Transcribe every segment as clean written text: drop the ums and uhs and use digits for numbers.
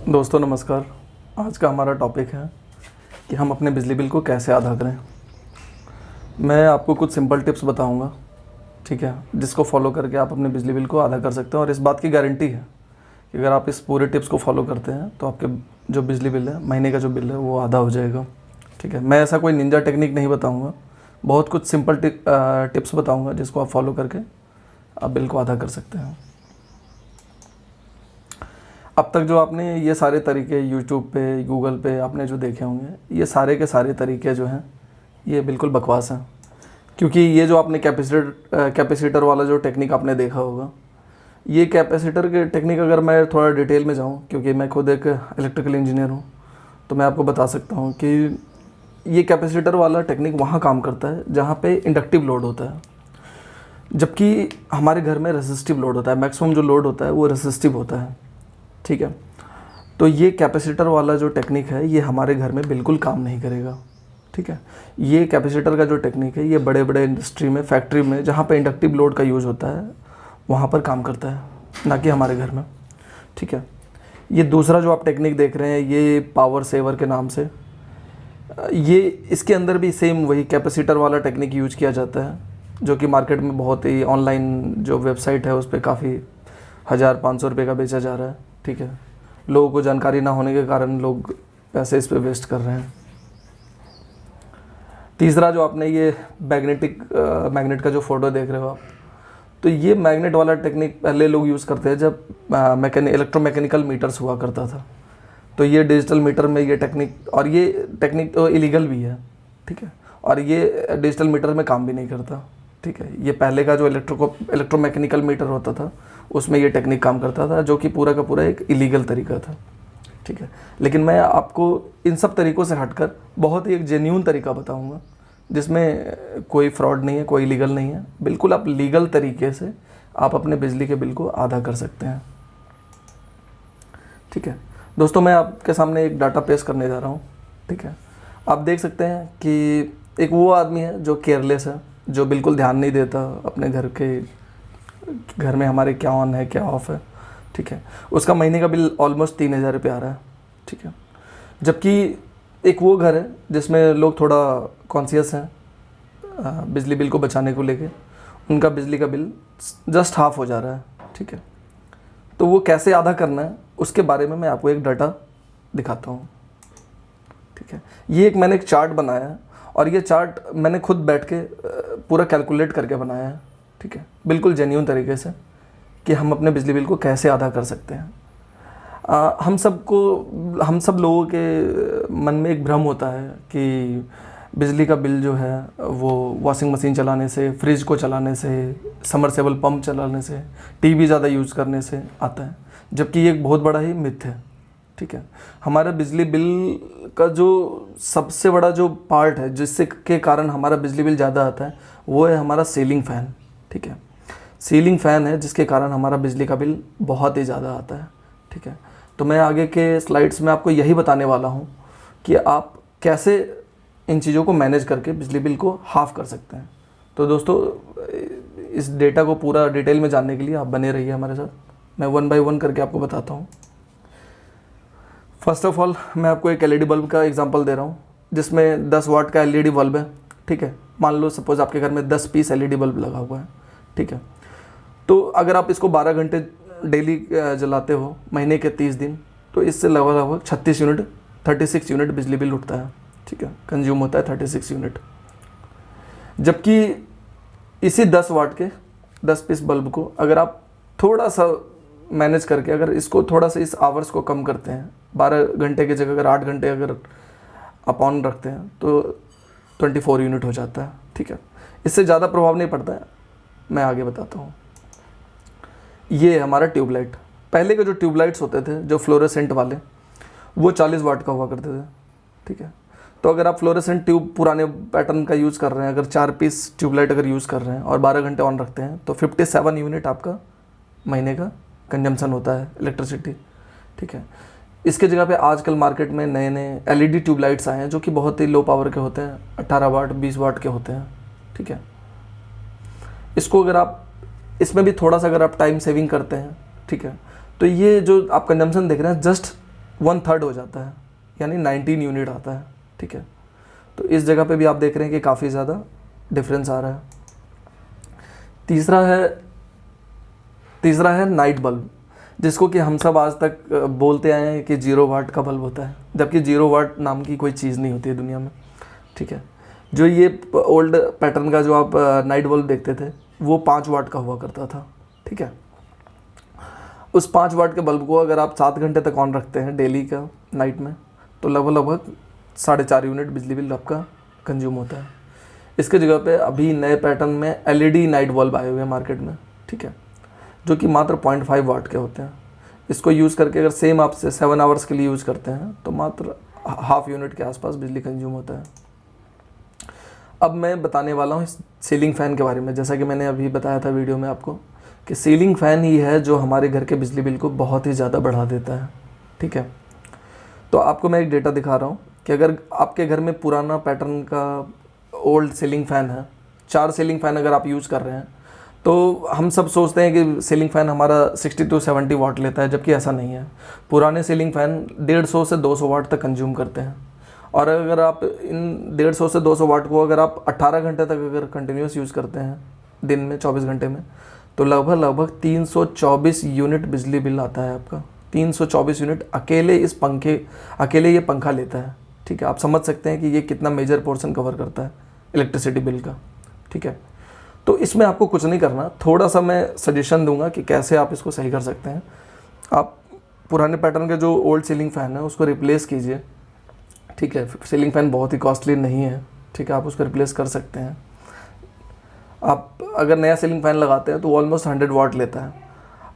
दोस्तों नमस्कार। आज का हमारा टॉपिक है कि हम अपने बिजली बिल को कैसे आधा करें। मैं आपको कुछ सिंपल टिप्स बताऊंगा, ठीक है, जिसको फॉलो करके आप अपने बिजली बिल को आधा कर सकते हैं। और इस बात की गारंटी है कि अगर आप इस पूरे टिप्स को फॉलो करते हैं तो आपके जो बिजली बिल है, महीने का जो बिल है, वो आधा हो जाएगा, ठीक है। मैं ऐसा कोई निंजा टेक्निक नहीं बताऊँगा, बहुत कुछ सिंपल टिप्स बताऊँगा जिसको आप फॉलो करके आप बिल को आधा कर सकते हैं। अब तक जो आपने ये सारे तरीके यूट्यूब पे, गूगल पे आपने जो देखे होंगे, ये सारे के सारे तरीके जो हैं ये बिल्कुल बकवास हैं। क्योंकि ये जो आपने कैपेसिटर वाला जो टेक्निक आपने देखा होगा, ये कैपेसिटर के टेक्निक अगर मैं थोड़ा डिटेल में जाऊँ, क्योंकि मैं खुद एक इलेक्ट्रिकल इंजीनियर हूँ, तो मैं आपको बता सकता हूँ कि ये कैपेसिटर वाला टेक्निक वहाँ काम करता है जहाँ पे इंडक्टिव लोड होता है, जबकि हमारे घर में रेसिस्टिव लोड होता है। मैक्सिमम जो लोड होता है वो रेसिस्टिव होता है, ठीक है। तो ये कैपेसिटर वाला जो टेक्निक है ये हमारे घर में बिल्कुल काम नहीं करेगा, ठीक है। ये कैपेसिटर का जो टेक्निक है ये बड़े बड़े इंडस्ट्री में, फैक्ट्री में, जहाँ पे इंडक्टिव लोड का यूज़ होता है वहाँ पर काम करता है, ना कि हमारे घर में, ठीक है। ये दूसरा जो आप टेक्निक देख रहे हैं ये पावर सेवर के नाम से, ये इसके अंदर भी सेम वही कैपेसिटर वाला टेक्निक यूज किया जाता है, जो कि मार्केट में बहुत ही ऑनलाइन जो वेबसाइट है उस पर काफ़ी 1000-500 रुपये का बेचा जा रहा है, ठीक है। लोगों को जानकारी ना होने के कारण लोग पैसे इस पे वेस्ट कर रहे हैं। तीसरा जो आपने ये मैग्नेट का जो फ़ोटो देख रहे हो आप, तो ये मैग्नेट वाला टेक्निक पहले लोग यूज़ करते हैं जब इलेक्ट्रोमैकेनिकल मीटर्स हुआ करता था। तो ये डिजिटल मीटर में ये टेक्निक, और ये टेक्निक तो इलीगल भी है, ठीक है, और ये डिजिटल मीटर में काम भी नहीं करता, ठीक है। ये पहले का जो इलेक्ट्रोमैकेनिकल मीटर होता था उसमें ये टेक्निक काम करता था, जो कि पूरा का पूरा एक इलीगल तरीका था, ठीक है। लेकिन मैं आपको इन सब तरीक़ों से हटकर बहुत ही एक जेन्यून तरीका बताऊंगा जिसमें कोई फ्रॉड नहीं है, कोई इलीगल नहीं है। बिल्कुल आप लीगल तरीके से आप अपने बिजली के बिल को आधा कर सकते हैं, ठीक है। दोस्तों मैं आपके सामने एक डाटा पेश करने जा रहा हूँ, ठीक है। आप देख सकते हैं कि एक वो आदमी है जो केयरलेस है, जो बिल्कुल ध्यान नहीं देता अपने घर में हमारे क्या ऑन है क्या ऑफ है, ठीक है। उसका महीने का बिल ऑलमोस्ट 3000 रुपये आ रहा है, ठीक है। जबकि एक वो घर है जिसमें लोग थोड़ा कॉन्शियस हैं बिजली बिल को बचाने को लेके, उनका बिजली का बिल जस्ट हाफ हो जा रहा है, ठीक है। तो वो कैसे आधा करना है उसके बारे में मैं आपको एक डाटा दिखाता हूँ, ठीक है। ये मैंने एक चार्ट बनाया है, और ये चार्ट मैंने खुद बैठ के पूरा कैलकुलेट करके बनाया है, ठीक है, बिल्कुल जेन्युइन तरीके से, कि हम अपने बिजली बिल को कैसे आधा कर सकते हैं। हम सब लोगों के मन में एक भ्रम होता है कि बिजली का बिल जो है वो वॉशिंग मशीन चलाने से, फ्रिज को चलाने से, समरसेबल पंप चलाने से, टीवी ज़्यादा यूज़ करने से आता है, जबकि ये एक बहुत बड़ा ही मिथ है, ठीक है। हमारा बिजली बिल का जो सबसे बड़ा जो पार्ट है जिससे के कारण हमारा बिजली बिल ज़्यादा आता है वो है हमारा सीलिंग फ़ैन, ठीक है। सीलिंग फ़ैन है जिसके कारण हमारा बिजली का बिल बहुत ही ज़्यादा आता है, ठीक है। तो मैं आगे के स्लाइड्स में आपको यही बताने वाला हूँ कि आप कैसे इन चीज़ों को मैनेज करके बिजली बिल को हाफ़ कर सकते हैं। तो दोस्तों इस डेटा को पूरा डिटेल में जानने के लिए आप बने रहिए हमारे साथ, मैं 1 बाय 1 करके आपको बताता हूँ। फर्स्ट ऑफ ऑल मैं आपको एक एलईडी बल्ब का एग्जांपल दे रहा हूँ जिसमें 10 वाट का एलईडी बल्ब है, ठीक है। मान लो सपोज़ आपके घर में 10 पीस एलईडी बल्ब लगा हुआ है, ठीक है। तो अगर आप इसको 12 घंटे डेली जलाते हो महीने के 30 दिन, तो इससे लगभग 36 यूनिट बिजली बिल उठता है, ठीक है, कंज्यूम होता है 36 यूनिट। जबकि इसी 10 वाट के 10 पीस बल्ब को अगर आप थोड़ा सा मैनेज करके, अगर इसको थोड़ा सा इस आवर्स को कम करते हैं, 12 घंटे की जगह अगर 8 घंटे अगर आप ऑन रखते हैं तो 24 यूनिट हो जाता है, ठीक है। इससे ज़्यादा प्रभाव नहीं पड़ता है, मैं आगे बताता हूँ। ये हमारा ट्यूबलाइट, पहले के जो ट्यूबलाइट्स होते थे जो फ्लोरेसेंट वाले, वो 40 वाट का हुआ करते थे, ठीक है। तो अगर आप फ्लोरेसेंट ट्यूब पुराने पैटर्न का यूज़ कर रहे हैं, अगर 4 पीस ट्यूबलाइट अगर यूज़ कर रहे हैं और 12 घंटे ऑन रखते हैं, तो 57 यूनिट आपका महीने का कंजम्पशन होता है इलेक्ट्रिसिटी, ठीक है। इसके जगह पे आजकल मार्केट में नए नए एलईडी ट्यूबलाइट्स आए हैं जो कि बहुत ही लो पावर के होते हैं, 18 वाट 20 वाट के होते हैं, ठीक है। इसको अगर आप इसमें भी थोड़ा सा अगर आप टाइम सेविंग करते हैं, ठीक है, तो ये जो आप कंजम्पशन देख रहे हैं जस्ट 1/3 हो जाता है, यानी 19 यूनिट आता है। ठीक है, तो इस जगह पे भी आप देख रहे हैं कि काफ़ी ज़्यादा डिफरेंस आ रहा है। तीसरा है नाइट बल्ब, जिसको कि हम सब आज तक बोलते आए हैं कि 0 वाट का बल्ब होता है, जबकि 0 वाट नाम की कोई चीज़ नहीं होती है दुनिया में। ठीक है, जो ये ओल्ड पैटर्न का जो आप नाइट बल्ब देखते थे वो 5 वाट का हुआ करता था। ठीक है, उस 5 वाट के बल्ब को अगर आप 7 घंटे तक ऑन रखते हैं डेली का नाइट में, तो लगभग 4.5 यूनिट बिजली बिल आपका कंज्यूम होता है। इसके जगह पे अभी नए पैटर्न में LED नाइट बल्ब आए हुए हैं मार्केट में। ठीक है, जो कि मात्र 0.5 वाट के होते हैं। इसको यूज़ करके अगर सेम आप 7 आवर्स के लिए यूज़ करते हैं तो मात्र ½ यूनिट के आसपास बिजली कंज्यूम होता है। अब मैं बताने वाला हूँ इस सीलिंग फ़ैन के बारे में। जैसा कि मैंने अभी बताया था वीडियो में आपको कि सीलिंग फ़ैन ही है जो हमारे घर के बिजली बिल को बहुत ही ज़्यादा बढ़ा देता है। ठीक है, तो आपको मैं एक डेटा दिखा रहा हूँ कि अगर आपके घर में पुराना पैटर्न का ओल्ड सीलिंग फ़ैन है, 4 सीलिंग फ़ैन अगर आप यूज़ कर रहे हैं, तो हम सब सोचते हैं कि सीलिंग फ़ैन हमारा 60 to 70 वाट लेता है, जबकि ऐसा नहीं है। पुराने सीलिंग फ़ैन 150 से 200 वाट तक कंज्यूम करते हैं। और अगर आप इन 150 से 200 वाट को अगर आप 18 घंटे तक अगर कंटिन्यूस यूज़ करते हैं दिन में 24 घंटे में, तो लगभग 324 यूनिट बिजली बिल आता है आपका। 324 यूनिट अकेले ये पंखा लेता है। ठीक है, आप समझ सकते हैं कि ये कितना मेजर पोर्शन कवर करता है इलेक्ट्रिसिटी बिल का। ठीक है, तो इसमें आपको कुछ नहीं करना, थोड़ा सा मैं सजेशन दूंगा कि कैसे आप इसको सही कर सकते हैं। आप पुराने पैटर्न के जो ओल्ड सीलिंग फ़ैन है उसको रिप्लेस कीजिए। ठीक है, सीलिंग फ़ैन बहुत ही कॉस्टली नहीं है। ठीक है, आप उसको रिप्लेस कर सकते हैं। आप अगर नया सीलिंग फ़ैन लगाते हैं तो ऑलमोस्ट 100 वाट लेता है।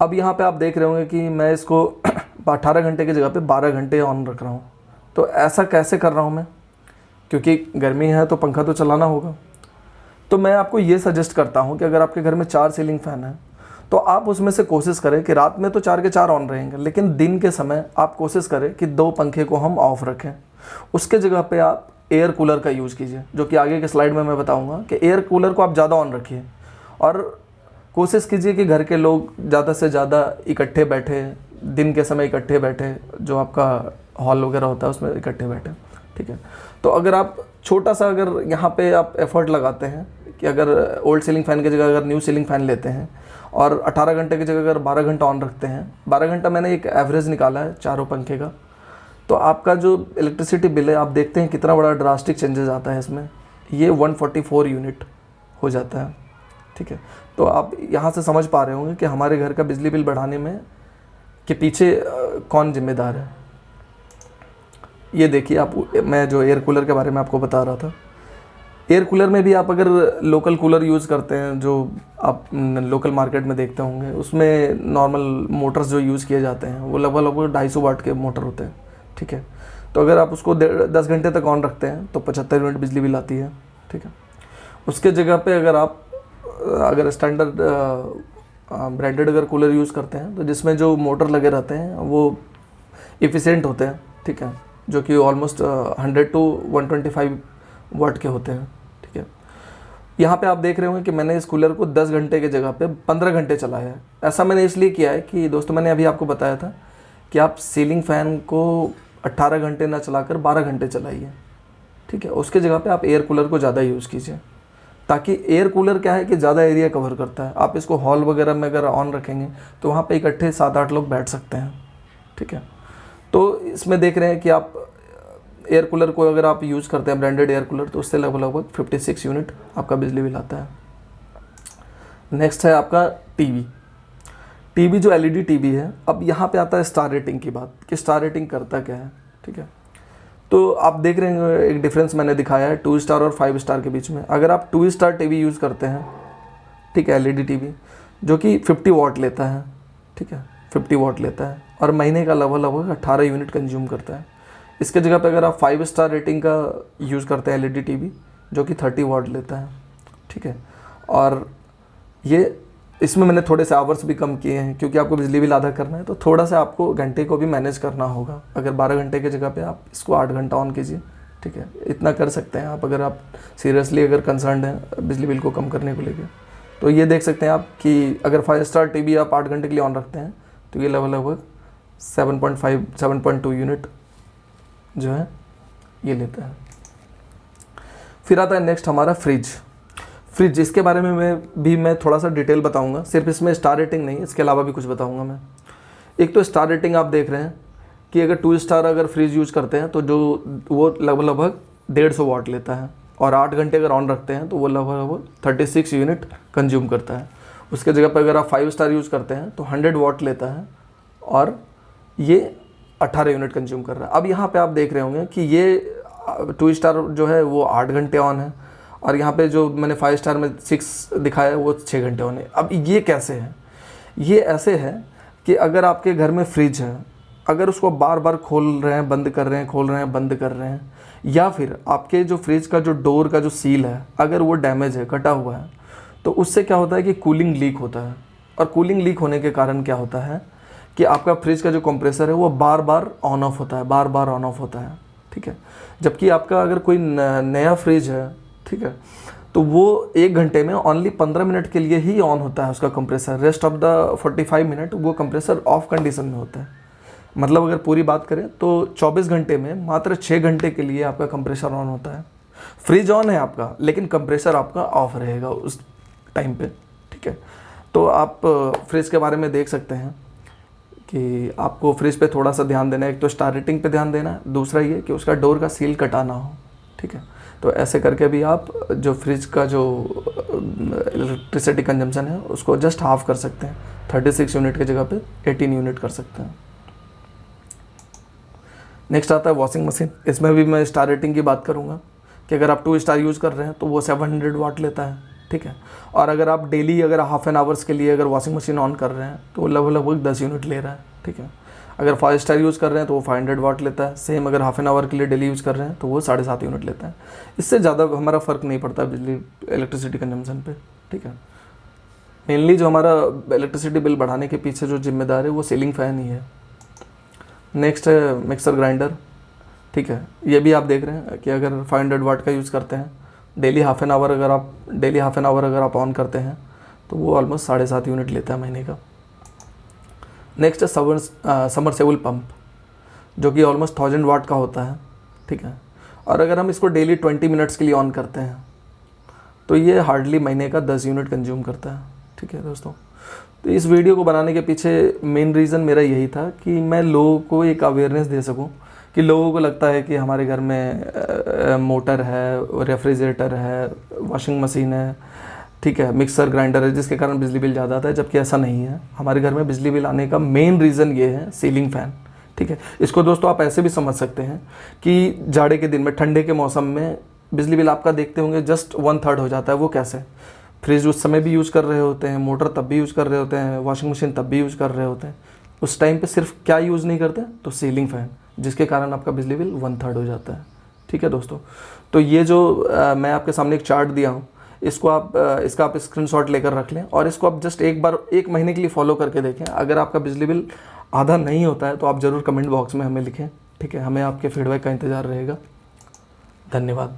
अब यहाँ पे आप देख रहे होंगे कि मैं इसको 18 घंटे की जगह पे 12 घंटे ऑन रख रहा हूँ। तो ऐसा कैसे कर रहा हूँ मैं? क्योंकि गर्मी है तो पंखा तो चलाना होगा। तो मैं आपको ये सजेस्ट करता हूँ कि अगर आपके घर में 4 सीलिंग फ़ैन है तो आप उसमें से कोशिश करें कि रात में तो 4 के 4 ऑन रहेंगे, लेकिन दिन के समय आप कोशिश करें कि 2 पंखे को हम ऑफ रखें। उसके जगह पे आप एयर कूलर का यूज़ कीजिए, जो कि आगे के स्लाइड में मैं बताऊंगा कि एयर कूलर को आप ज़्यादा ऑन रखिए। और कोशिश कीजिए कि घर के लोग ज़्यादा से ज़्यादा इकट्ठे बैठे, दिन के समय इकट्ठे बैठे, जो आपका हॉल वगैरह होता है उसमें इकट्ठे बैठे। ठीक है, तो अगर आप छोटा सा अगर यहाँ पे आप एफर्ट लगाते हैं कि अगर ओल्ड सीलिंग फ़ैन की जगह अगर न्यू सीलिंग फ़ैन लेते हैं और 18 घंटे की जगह अगर 12 घंटा ऑन रखते हैं, 12 घंटा मैंने एक एवरेज निकाला है चारों पंखे का, तो आपका जो इलेक्ट्रिसिटी बिल है आप देखते हैं कितना बड़ा ड्रास्टिक चेंजेस आता है इसमें। ये 144 यूनिट हो जाता है। ठीक है, तो आप यहाँ से समझ पा रहे होंगे कि हमारे घर का बिजली बिल बढ़ाने में के पीछे कौन जिम्मेदार है। ये देखिए, आप मैं जो एयर कूलर के बारे में आपको बता रहा था, एयर कूलर में भी आप अगर लोकल कूलर यूज़ करते हैं जो आप लोकल मार्केट में देखते होंगे, उसमें नॉर्मल मोटर्स जो यूज़ किए जाते हैं वो लगभग 250 वाट के मोटर होते हैं। ठीक है, तो अगर आप उसको 10 घंटे तक ऑन रखते हैं तो 75 यूनिट बिजली बिल आती है। ठीक है, उसके जगह पे अगर स्टैंडर्ड ब्रांडेड अगर कूलर यूज़ करते हैं तो जिसमें जो मोटर लगे रहते हैं वो इफ़िशेंट होते हैं। ठीक है, जो कि ऑलमोस्ट 100 to 125 वाट के होते हैं। ठीक है, यहाँ पे आप देख रहे होंगे कि मैंने इस कूलर को 10 घंटे की जगह पे 15 घंटे चलाया है। ऐसा मैंने इसलिए किया है कि दोस्तों, मैंने अभी आपको बताया था कि आप सीलिंग फ़ैन को 18 घंटे ना चलाकर 12 घंटे चलाइए। ठीक है, उसके जगह पे आप एयर कूलर को ज़्यादा यूज़ कीजिए, ताकि एयर कूलर क्या है कि ज़्यादा एरिया कवर करता है। आप इसको हॉल वगैरह में अगर ऑन रखेंगे तो वहाँ पे इकट्ठे 7-8 लोग बैठ सकते हैं। ठीक है, तो इसमें देख रहे हैं कि आप एयर कूलर को अगर आप यूज़ करते हैं ब्रांडेड एयर कूलर, तो उससे लगभग 56 यूनिट आपका बिजली बिल आता है। नेक्स्ट है आपका टीवी जो LED टीवी है। अब यहाँ पे आता है स्टार रेटिंग की बात कि स्टार रेटिंग करता क्या है। ठीक है, तो आप देख रहे हैं एक डिफरेंस मैंने दिखाया है 2 स्टार और 5 स्टार के बीच में। अगर आप 2 स्टार टीवी यूज़ करते हैं, ठीक है, LED टीवी जो कि 50 वाट लेता है। ठीक है, 50 वाट लेता है और महीने का लगभग 18 यूनिट कंज्यूम करता है। इसके जगह पे अगर आप 5 स्टार रेटिंग का यूज़ करते हैं LED टीवी, जो कि 30 वाट लेता है। ठीक है, और ये इसमें मैंने थोड़े से आवर्स भी कम किए हैं क्योंकि आपको बिजली बिल आधा करना है, तो थोड़ा सा आपको घंटे को भी मैनेज करना होगा। अगर 12 घंटे की जगह पे आप इसको 8 घंटा ऑन कीजिए। ठीक है, इतना कर सकते हैं आप अगर आप सीरियसली अगर कंसर्न हैं बिजली बिल को कम करने को लेकर। तो ये देख सकते हैं आप कि अगर 5 स्टार टीवी आप 8 घंटे के लिए ऑन रखते हैं तो ये लगभग 7.5 7.2 यूनिट जो है ये लेता है। फिर आता है नेक्स्ट हमारा फ्रिज। इसके बारे में मैं थोड़ा सा डिटेल बताऊंगा, सिर्फ इसमें स्टार रेटिंग नहीं, इसके अलावा भी कुछ बताऊंगा मैं। एक तो स्टार रेटिंग आप देख रहे हैं कि अगर 2 स्टार अगर फ्रिज यूज़ करते हैं तो जो वो लगभग 150 वाट लेता है, और 8 घंटे अगर ऑन रखते हैं तो वो लगभग 36 यूनिट कंज्यूम करता है। उसके जगह पर अगर आप 5 स्टार यूज़ करते हैं तो 100 वाट लेता है और ये 18 यूनिट कंज्यूम कर रहा है। अब यहाँ पे आप देख रहे होंगे कि ये 2 स्टार जो है वो 8 घंटे ऑन है, और यहाँ पे जो मैंने 5 स्टार में 6 दिखाया है वो 6 घंटे ऑन है। अब ये कैसे है? ये ऐसे है कि अगर आपके घर में फ्रिज है, अगर उसको बार बार खोल रहे हैं बंद कर रहे हैं, खोल रहे हैं बंद कर रहे हैं, या फिर आपके जो फ्रिज का जो डोर का जो सील है अगर वो डैमेज है, कटा हुआ है, तो उससे क्या होता है कि कूलिंग लीक होता है। और कूलिंग लीक होने के कारण क्या होता है कि आपका फ्रिज का जो कंप्रेसर है वो बार बार ऑन ऑफ होता है, बार बार ऑन ऑफ होता है, ठीक है। जबकि आपका अगर कोई नया फ्रिज है, ठीक है, तो वो 1 घंटे में ओनली 15 मिनट के लिए ही ऑन होता है उसका compressor, rest of the 45 minute वो कंप्रेसर ऑफ कंडीशन में होता है। मतलब अगर पूरी बात करें तो 24 घंटे में मात्र 6 घंटे के लिए आपका कंप्रेसर ऑन होता है। फ्रिज ऑन है आपका, लेकिन कंप्रेसर आपका ऑफ रहेगा उस टाइम पे, ठीक है। तो आप फ्रिज के बारे में देख सकते हैं कि आपको फ्रिज पे थोड़ा सा ध्यान देना है। एक तो स्टार रेटिंग पे ध्यान देना है, दूसरा ये कि उसका डोर का सील कटा ना हो, ठीक है। तो ऐसे करके भी आप जो फ्रिज का जो इलेक्ट्रिसिटी कंजम्पशन है उसको जस्ट हाफ कर सकते हैं। 36 यूनिट की जगह पे 18 यूनिट कर सकते हैं। नेक्स्ट आता है वॉशिंग मशीन। इसमें भी मैं स्टार रेटिंग की बात करूँगा कि अगर आप 2 स्टार यूज़ कर रहे हैं तो वो 700 वाट लेता है, ठीक है। और अगर आप डेली अगर हाफ एन आवर्स के लिए अगर वॉशिंग मशीन ऑन कर रहे हैं तो वो लगभग 10 यूनिट ले रहा है, ठीक है। अगर 5 स्टार यूज़ कर रहे हैं तो वो 500 वाट लेता है। सेम अगर हाफ एन आवर के लिए डेली यूज़ कर रहे हैं तो वो 7.5 यूनिट लेता है। इससे ज़्यादा हमारा फ़र्क नहीं पड़ता बिजली इलेक्ट्रिसिटी कंजम्पशन पे, ठीक है। मेनली जो हमारा इलेक्ट्रिसिटी बिल बढ़ाने के पीछे जो जिम्मेदार है वो सीलिंग फ़ैन ही है। नेक्स्ट है मिक्सर ग्राइंडर, ठीक है। ये भी आप देख रहे हैं कि अगर 500 वाट का यूज़ करते हैं, डेली हाफ एन आवर अगर आप ऑन करते हैं तो वो ऑलमोस्ट 7.5 यूनिट लेता है महीने का। नेक्स्ट है समरसेबल पंप, जो कि ऑलमोस्ट 1000 वाट का होता है, ठीक है। और अगर हम इसको डेली 20 मिनट्स के लिए ऑन करते हैं तो ये हार्डली महीने का 10 यूनिट कंज्यूम करता है, ठीक है दोस्तों। तो इस वीडियो को बनाने के पीछे मेन रीज़न मेरा यही था कि मैं लोगों को एक अवेयरनेस दे सकूं कि लोगों को लगता है कि हमारे घर में मोटर है, रेफ्रिजरेटर है, वॉशिंग मशीन है, ठीक है, मिक्सर ग्राइंडर है, जिसके कारण बिजली बिल ज़्यादा आता है, जबकि ऐसा नहीं है। हमारे घर में बिजली बिल आने का मेन रीज़न ये है सीलिंग फ़ैन, ठीक है। इसको दोस्तों आप ऐसे भी समझ सकते हैं कि जाड़े के दिन में, ठंडे के मौसम में बिजली बिल आपका देखते होंगे जस्ट 1/3 हो जाता है। वो कैसे? फ्रिज उस समय भी यूज़ कर रहे होते हैं, मोटर तब भी यूज़ कर रहे होते हैं, वॉशिंग मशीन तब भी यूज़ कर रहे होते हैं। उस टाइम पे सिर्फ क्या यूज़ नहीं करते? तो सीलिंग फ़ैन, जिसके कारण आपका बिजली बिल 1/3 हो जाता है, ठीक है दोस्तों। तो ये जो मैं आपके सामने एक चार्ट दिया हूँ, इसका आप स्क्रीनशॉट लेकर रख लें और इसको आप जस्ट एक बार 1 महीने के लिए फॉलो करके देखें। अगर आपका बिजली बिल आधा नहीं होता है तो आप ज़रूर कमेंट बॉक्स में हमें लिखें, ठीक है। हमें आपके फीडबैक का इंतज़ार रहेगा। धन्यवाद।